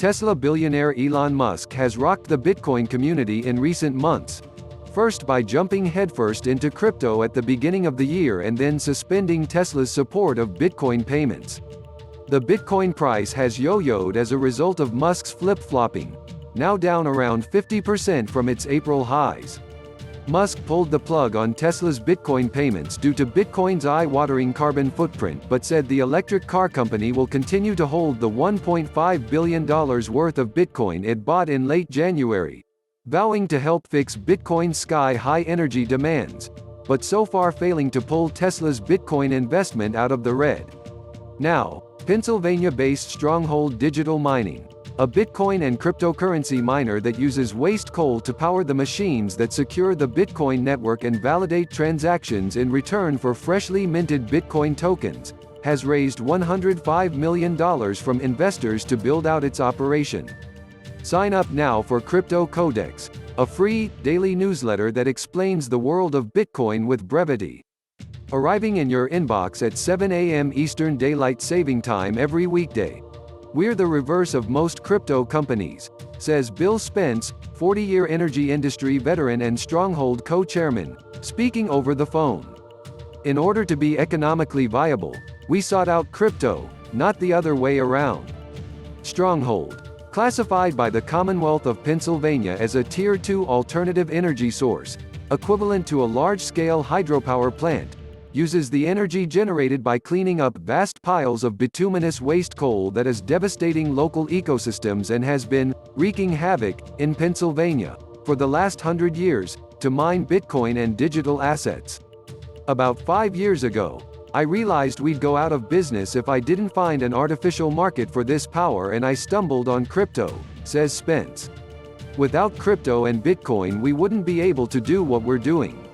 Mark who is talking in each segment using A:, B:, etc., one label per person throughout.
A: Tesla billionaire Elon Musk has rocked the Bitcoin community in recent months. First by jumping headfirst into crypto at the beginning of the year and then suspending Tesla's support of Bitcoin payments. The Bitcoin price has yo-yoed as a result of Musk's flip-flopping, now down around 50% from its April highs. Musk pulled the plug on Tesla's Bitcoin payments due to Bitcoin's eye-watering carbon footprint but said the electric car company will continue to hold the $1.5 billion worth of Bitcoin it bought in late January, vowing to help fix Bitcoin's sky-high energy demands, but so far failing to pull Tesla's Bitcoin investment out of the red. Now, Pennsylvania-based Stronghold Digital Mining, a Bitcoin and cryptocurrency miner that uses waste coal to power the machines that secure the Bitcoin network and validate transactions in return for freshly minted Bitcoin tokens, has raised $105 million from investors to build out its operation. Sign up now for Crypto Codex, a free, daily newsletter that explains the world of Bitcoin with brevity. Arriving in your inbox at 7 a.m. Eastern Daylight Saving Time every weekday. We're the reverse of most crypto companies, says Bill Spence, 40-year energy industry veteran and Stronghold co-chairman, speaking over the phone. In order to be economically viable, we sought out crypto, not the other way around. Stronghold, classified by the Commonwealth of Pennsylvania as a Tier 2 alternative energy source, equivalent to a large-scale hydropower plant, uses the energy generated by cleaning up vast piles of bituminous waste coal that is devastating local ecosystems and has been wreaking havoc in Pennsylvania for the last 100 years to mine Bitcoin and digital assets. About 5 years ago, I realized we'd go out of business if I didn't find an artificial market for this power, and I stumbled on crypto, says Spence. Without crypto and Bitcoin, we wouldn't be able to do what we're doing.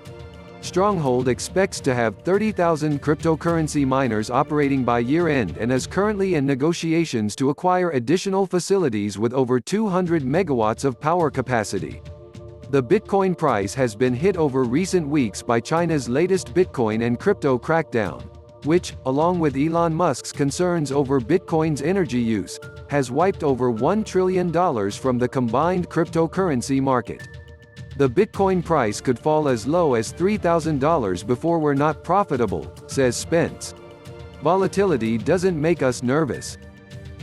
A: Stronghold expects to have 30,000 cryptocurrency miners operating by year-end and is currently in negotiations to acquire additional facilities with over 200 megawatts of power capacity. The Bitcoin price has been hit over recent weeks by China's latest Bitcoin and crypto crackdown, which, along with Elon Musk's concerns over Bitcoin's energy use, has wiped over $1 trillion from the combined cryptocurrency market. The Bitcoin price could fall as low as $3,000 before we're not profitable, says Spence. Volatility doesn't make us nervous.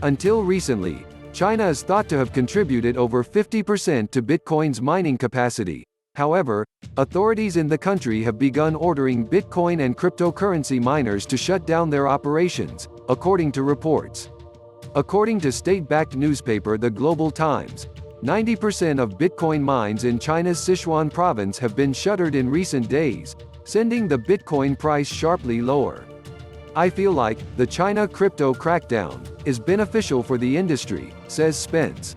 A: Until recently, China is thought to have contributed over 50% to Bitcoin's mining capacity. However, authorities in the country have begun ordering Bitcoin and cryptocurrency miners to shut down their operations, according to reports. According to state-backed newspaper The Global Times, 90% of Bitcoin mines in China's Sichuan province have been shuttered in recent days, sending the Bitcoin price sharply lower. I feel like the China crypto crackdown is beneficial for the industry, says Spence.